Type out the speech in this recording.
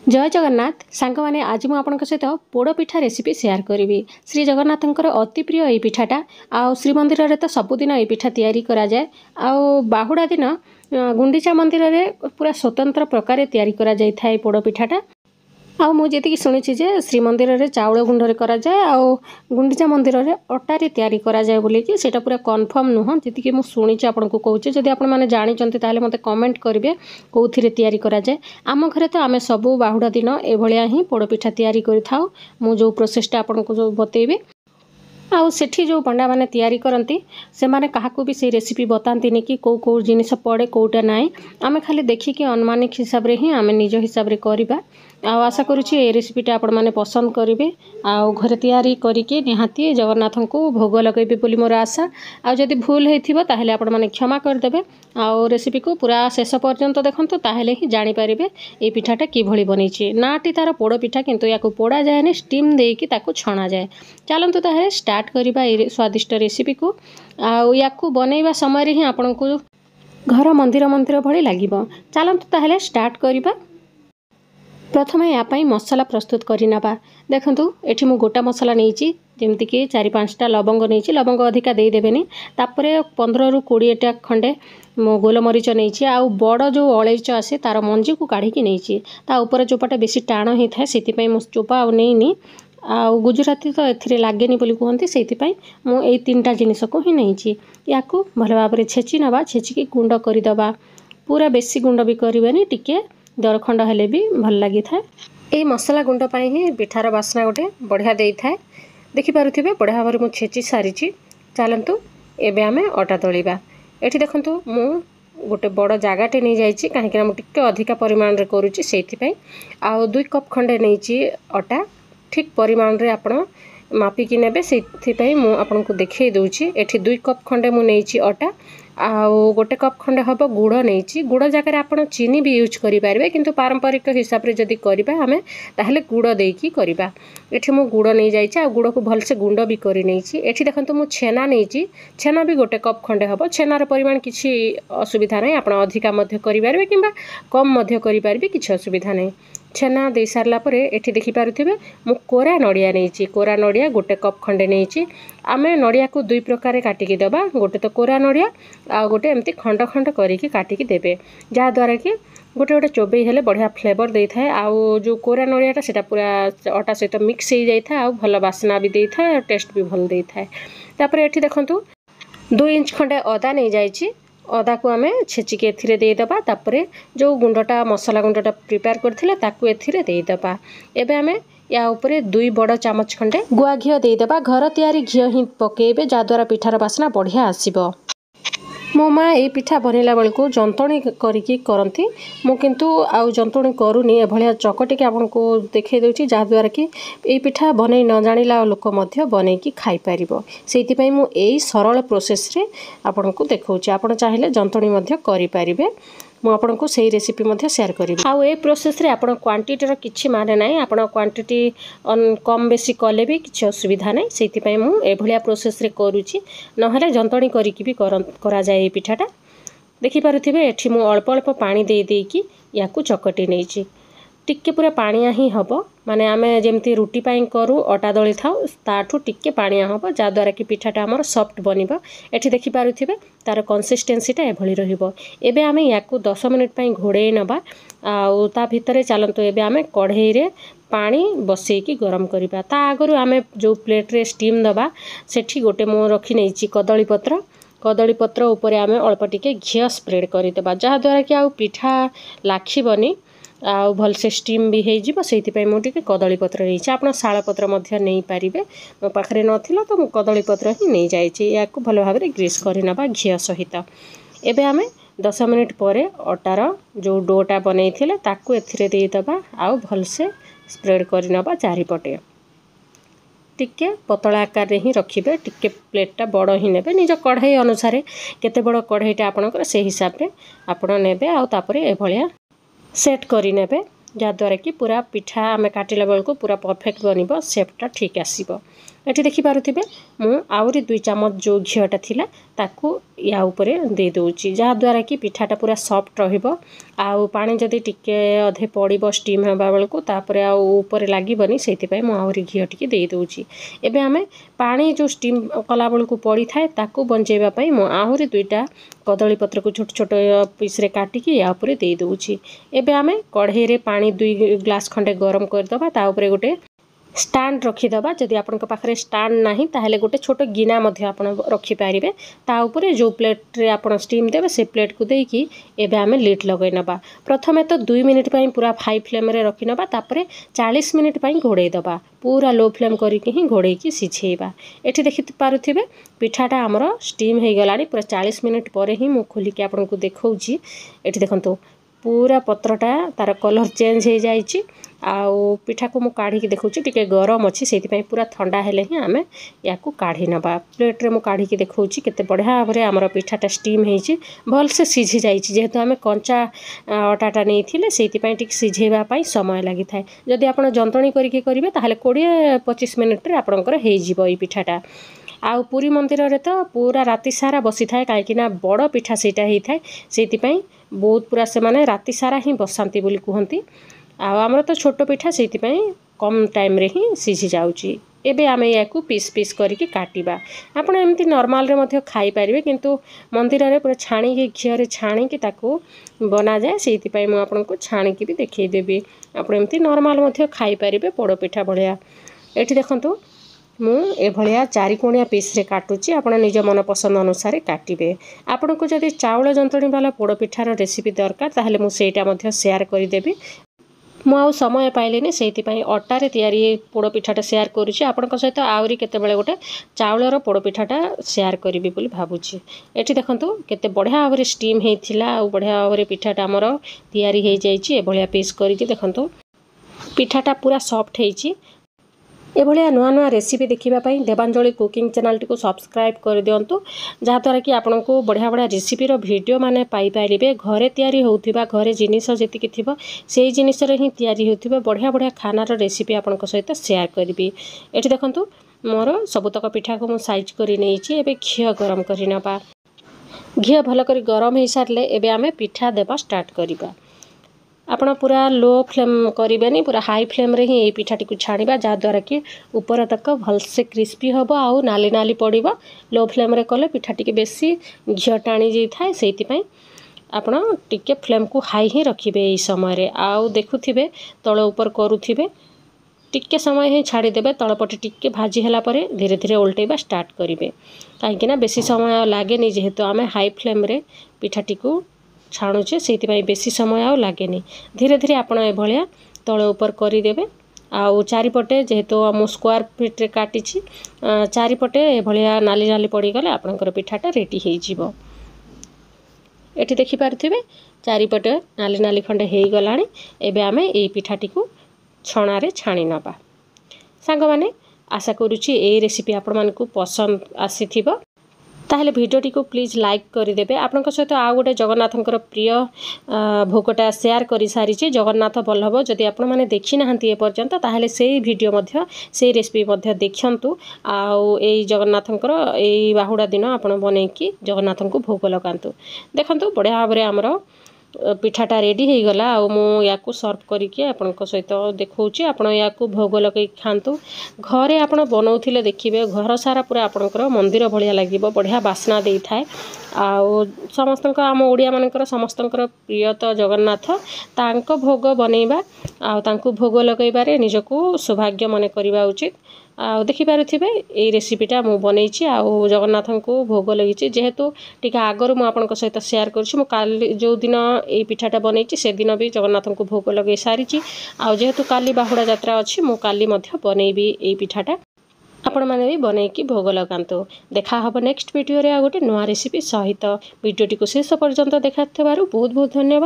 जय जगन्नाथ सांग मैंने आज मुझे आपंक सहित पोड़पिठा रेसिपी शेयर करी। श्री जगन्नाथंकर अति प्रिय ये पिठाटा आ श्रीमंदिर में तो सबुदिन ये पिठा तैयारी करा जाए। बाहुड़ा दिन गुंडीचा मंदिर में पूरा स्वतंत्र प्रकार तैयारी करा जाय थाए पोड़पिठाटा। आ मुझे शुणी श्रीमंदिर में चाउल गुंडे कराए आ गुंडीचा मंदिर में अटारे तैयारी कराए बोली सेटा पूरा कन्फर्म नुह जी मुझे शुणी आपको कहूँ। जदि आप जानते मत कमेंट करेंगे कौन तैयारी कराए। आम घरे तो आम सबू बाहुड़ा दिन एभलिया ही पोड़पिठा तैयारी करिथाउ। मु जो प्रोसेसटा आपको जो बतेबी आउ सेठी जो पंडा माने तैयारी करती से माने काहाकू भी से रेसिपी बताती कि कौ कौ जिनिस पड़े कौटा नाई। आमे खाली देखिकी अनुमानिक हिसाब रे ही आमे निज हिसाब रे करिबा। आशा करुँची ये रेसिपीटा आपण मैंने पसंद करेंगे। घरे तैयारी करके निहाती जगन्नाथ को भोग लगेबे बोली मोर आशा। आदि भूल होता ताहले आपण मैंने क्षमा करदेवे। रेसिपी को पूरा शेष पर्यंत देखंतु ताहले ही जानी पारिबे ए पिठाटा किभली बनीची। नाटी तार पोड़ पिठा किंतु याकू पोड़ा जाए स्टीम देकी ताकू छणा जाए। चलतु ताहले स्टार्ट करिबा ए स्वादिष्ट रेसिपी को। याकू बनैबा समय ही आपण को घर मंदिर मंदिर भली लागिबो। चलतु ताहले स्टार्ट करिबा। प्रथम यापाई मसला प्रस्तुत करना। देखंतु एठी मु गोटा मसला नहीं जमीक 4-5टा लवंग नहीं। लवंग अधिका देदेवेनि। तापर 15 ରୁ 20टा खंडे मो गोलमरीच नहीं। आउ बड़ जो अलैच आसे तार मंजी को काढ़ी नहीं। ता ऊपर चोपाटा बेसी टाण होता है से मु चोपा आ नहीं। आउ गुजराती तो एथिरे लागेनी बोली कहते से मु 3टा जिनिस को ही नहीं। याकू भल भाव छेची नवा। छेचिकी गुंड करदे। पूरा बेसी गुंड भी करबेनी टिके दरखंड हेले भी भल लगी था। ये मसला गुंड पाई ही पिठार बास्ना गोटे बढ़िया दे था। देखिपे बढ़िया भाव में छेची सारी। चलतु एबे आमे अटा दलिबा। एठी देखंतु मु गोटे बड़ जगाटे नहीं जाइए कहीं मुझे अधिका परिमाण रे करुच्ची से 2 कप खंडे नहीं अटा ठीक परिमाण रे आपण मापिकी नेबे से आपको देखई दूची। एठी 2 कप खंडे मु नहीं अटा आउ गोटे कप खंडे हम गुड़ नहीं। गुड़ जगह आप चीनी भी यूज करेंगे किंतु पारंपरिक हिसाब से जदि करवा आमे ताहले गुड़ देकी करवा। एठी मु गुड़ नहीं जाइए आ गुड़ को भलसे गुंड भी कर नहीं। एठी देखंतु मु छेना नहीं। छेना भी गोटे कप खंडे हम। छेनार परिमाण किसी असुविधा नहीं। आप अधिका मध्य करेंगे कि कम मध्य करेंगे किसी असुविधा नहीं। छेना दे सारा पर एठी देखि पारुथिबे मु कोरा नड़िया नहीं। कोरा नड़िया गोटे कप खंडे नहीं। आमे नड़िया को 2 प्रकार काटिकी देबा। गोटे तो कोरा नड़िया आ गोटे एमती खंड खंड करिकी काटिकी देबे जहाँ द्वारा कि गोटे गोटे चोबई हेले बढ़िया फ्लेवर दे थाए। आउ जो कोरा नड़ियाटा सेटा पूरा अटा सहित मिक्स हो जाए आउ भल बास्ना भी दे थाए और टेस्ट भी भल दे थाए। तापर एठी देखंतु 2 इंच खंडे अदा नहीं जाइए। अदा को आमे छेचिके एथिरे देदेबा। तापरे जो गुंडटा मसला गुंडटा प्रिपेयर करथिले ताकू एथिरे देदेबा। एबे आमे या ऊपर 2 बड़ चामच खंडे गुआ घी देदेबा। घर तैयारी घी ही पकेबे जहाँद्वारा पिठार बास्ना बढ़िया आसीबो। मो माँ ये पिठा बनैला बेलू जंतणी करिकी करती। मु किंतु आउ जंतणी करूनी एभलिया चकटिके आपको देखै दउची जहाँद्वारा कि ये पिठा बनै न जानिला लोक मध्य बनैकी खाई पारिबो। सेइथिपई मु एई सरल प्रोसेस रे आपको देखौची। आपण चाहिले जंतणी मध्य करि पारिबे। मु आपको सही रेसिपी मध्य शेयर करी। आउ ए प्रोसेस रे आपण क्वांटिटीर किछि माने नाही। आपण क्वांटिटी कम बेसी कले भी किछि असुविधा नाही। सेइथिपई मु एभलिया प्रोसेस रे करूची। नहले जंतणी करिकी भी करा जाय। ए पिठाटा देखि पारुथिबे एठी मु अल्प अल्प पानी दे देकी याकू चकटी नेची। टिके पूरा पानिया ही हबो माने आमे जेमती रुटी पाई करू अटा दली थाउ ताठू टिके पानिया हबो जहाँद्वारा कि पिठाटा हमर सॉफ्ट बनिबो। एठी देखि पारुथिबे तार कंसिस्टेंसीटा एभली रहिबो। एबे आमे याकू 10 मिनिट पाई घोड़े नबा। आउ ता भितरे चलंतु एबे आमे कढ़ई रे पानी बसेकी गरम करिबा। ता आगरु आमे जो प्लेट रे स्टीम दबा सेठी गोटे मो रखी नेची कदली पत्र ऊपर आमे अल्प टिके घी स्प्रेड करदेबा जहाँद्वारा कि आउ पिठा लाखिबनी आउ भलसे स्टीम भी हो जीवो। सेइथिपई मु टिके कदली पत्र नहीं। आपन शाल पत्र मध्य नहीं पारिबे। मो पाखरे नथिला तो मु कदली पत्र ही नहीं जाइछि। याकू भल भाव रे ग्रीस करिनबा घी सहित। एबे आमे 10 मिनिट परे अटार जो डोटा बनैथिले ताकू एथिरे देई दबा आउ भलसे स्प्रेड करिनबा चारिपटे। टिके पतला आकार रे ही रखिबे। टिके प्लेटटा बड़ ही नेबे। निज कढ़ई अनुसार केते बड़ कढ़ईटा आपनकर से हिसाब रे आपण नेबे। आउ तापरे एभलिया सेट करी नेबे जहाँद्वारा कि पूरा पिठा आमे काटिला बेलू पूरा परफेक्ट बनिबो। शेपटा ठीक आसीबो। एठी देखि पारुथिबे मु आउरी 2 चामच जो घियोटा थिला ताकू या ऊपर दे दोउची जहा द्वारा कि पिठाटा पूरा सॉफ्ट रहिबो आउ पानी जदी टिके अधे पड़िबो स्टीम हेबा बेलको तापरे आ ऊपर लागिबनी सेति पय मु आउरी घियो टिके दे दोउची। एबे हमें पानी जो स्टीम कला बेलको पड़ी थाए ताकू बंचेबा पय मु आउरी 2टा कदली पत्र को छोट छोट पीस रे काटी कि या ऊपर दे दोउची। एबे हमें कढ़ाई रे पानी 2 ग्लास खंडे गरम कर दबा ता ऊपर गोटे स्टैंड रखीदबा जदि आपन पाखे स्टैंड नाही ताहले गोटे छोट गिना मध्य आपन रखी पारिबे ता ऊपर जो प्लेट रे आपन स्टीम देबे से प्लेट को देकी एबे हमें लिड लगै नबा। प्रथमे तो 2 मिनिट पई पूरा हाई फ्लेम रे रखी नबा तापरे 40 मिनिट पई घोड़े दबा पूरा लो फ्लेम करिके ही घोड़े की सिझेबा। एठी देखि पारुथिबे पिठाटा हमर स्टीम हे गलानी पूरा 40 मिनिट परे ही मु खोली के आपन को देखौची। एठी देखंतु पूरा पत्रटा तार कलर चेंज हो जाइए आउ पिठा को मु काढ़ी की देखौची टिके गरम अच्छी से पूरा ठंडा हेले ही आमे या को काढ़ी नबा। प्लेट रे मु काढ़ी की देखौची केते बढ़िया भाबरे हमर पिठाटा स्टीम हेची भल से सिझी जाइए जेहेतु आमे कंचा अटाटा नहीं थिले सेति पय टिक सिझेबा पय समय लागि थाए। जदि आपण जंतणी करिके करिवे ताहले 20-25 मिनिट रे आपणकर हेइ जिवो ई पिठाटा। आउ पुरी मंदिर रे तो पूरा राति सारा बसी थाए काईकिना बड़ पिठा सेटा हेइ थाए सेति पय बहुत पूरा से माने राति सारा ही बसांती बोली कहंती। आउ हमर तो छोट पिठा सेति पय कम टाइम रे ही सिझी जाउची। एबे आमे याकू पीस पीस करिके काटिबा। आपण एमती नॉर्मल रे मध्य खाई परिबे किंतु मंदिर रे पूरा छाणी के घियो रे छाणी के ताकू बना जाय सेति पय मु आपन को छाणी के भी देखै देबी। आपण एमती नॉर्मल मध्य खाई परिबे पोड़ पिठा भलिया। एठी देखंतु मु ए भलिया 4 कोणिया पीस रे काटुची आपण निज मन पसंद अनुसार काटिबे। आपण को जदि चावल जंतणी वाला पोड़ पिठार रेसिपी दरकार ताहले मु सेटा मध्य शेयर करि देबी। मु आउ समय पाइलेनी सेति पय अटा रे तयारी पोड़ पिठाटा शेयर करूची। आपण को सहित आउरी केते बेले गोटे चावलर पोड़ पिठाटा शेयर करिबी बोली भाबुची। एठी देखंतु केते बढ़िया भाबरे स्टीम हेइथिला आ बढ़िया भाबरे पिठाटा हमर तयारी हेइ जाइची। ए भलिया पीस करिके देखंतु पिठाटा पूरा सॉफ्ट हेइची। ए भलिया नुआ नुआ रेसिपी देखिबा पई देवांजलि कुकिंग चैनल टिको सब्सक्राइब कर दियंतु जहा द्वारा कि आपन को बढ़िया बढ़िया रेसिपी रो वीडियो माने पाई पारिबे। घरे तयारी होउथिबा घरे जिनिस जेति कि थिबो सेही जिनिस रे ही तयारी होउथिबा बढ़िया बढ़िया खाना रो रेसिपी आपन को सहित शेयर करबी। एठी देखंतु मोर सबुतक पिठा को मु साइज करि नेइची। एबे घियो गरम करि नबा। घियो भलो करी गरम हे सारले एबे आमे पिठा देबा स्टार्ट करिबा। आपण पूरा लो फ्लेम करें पूरा हाई फ्लेम रे ही पिठाटी को छाणीबा जहा द्वारा कि ऊपर तक भल से क्रिस्पी हम आउ नाली नाली पड़ो। लो फ्लेम रे कले पिठाटी के बेसी घियो टाणी जाई थाए सेति पय आपण टिके फ्लेम को हाई ही रखिबे। एई समय रे आउ देखुथिबे तळ ऊपर करूथिबे टिके समय ही छाड़ी देबे। तळपटे टिके भाजी हला परे धीरे धीरे उल्टेबा स्टार्ट करिवे काईकिना बेसी समय लागे नि जेहेतु आमे हाई फ्लेम रे पिठाटी को छाणुचे से बेसी समय आ लगे। धीरे धीरे आपड़ ए भाया तल ऊपर करदेवे। आउ चारिपटे जेहेतु मु स्क्वायर फिट रे काटी चारिपटे ए भाया नाली नाली पड़गले आपणकर पिठाटा रेडी हो। एठी देखि पारुथिबे चारिपटे नाली नाली खंडे हे गलानी। एबे आमे ए पिठाटी को छणा रे छाणी नबा। सांग माने आशा करूची ए रेसिपी आपण मानकू पसंद आसीथिबो। ताहले भिडियोटी को प्लीज लाइक करदेवे। आपण सहित आउ गोटे जगन्नाथंकर प्रिय भोगटा शेयर कर सारी जगन्नाथ बल्लभ जदि आपण मैंने देखी ना ए पर्यंत ताहले से भिडियो मध्य से रेसिपी मध्य देखंतु। आउ ए जगन्नाथंकर ए बाहुड़ा दिन आपण बनैकी जगन्नाथन को भोग लगांतु। देखंतु बढ़िया भाव में आमर पिठाटा रेडी हो गला। आउ मु याकू सर्व करके आपण सहित देखौची। आपण याकू भोग लगे खातु। घरे आपण बनाउथिले देखिबे घर सारा पूरा आपणकर मंदिर भलिया लागिबो। बढ़िया बास्ना देई थाए। आउ समस्तक आम ओडिया मानकर समस्तकर प्रिय तो जगन्नाथ तांको भोग बनैबा आउ तांको भोग लगैबारे निजको सौभाग्य मन करबा उचित। आ देखि पारुथिबे ए रेसिपीटा मु बनैछि आउ जगन्नाथन को भोग लगिछि। जेहेतु टिके आगर मु आपन सहित शेयर करछि। मु काली जो दिन ए पिठाटा बनैछि से दिन भी जगन्नाथन को भोग लगे सारिछि। आउ जेहेतु काली बाहुड़ा यात्रा अछि मु काली मध्य बनैबी ए पिठाटा। आपण माने भी बनैकी भोग लगांतु। देखा हबो नेक्स्ट वीडियो रे आ गोटे नवा रेसिपी सहित। वीडियोटी को शेष पर्यंत देखाथिबारु बहुत बहुत धन्यवाद।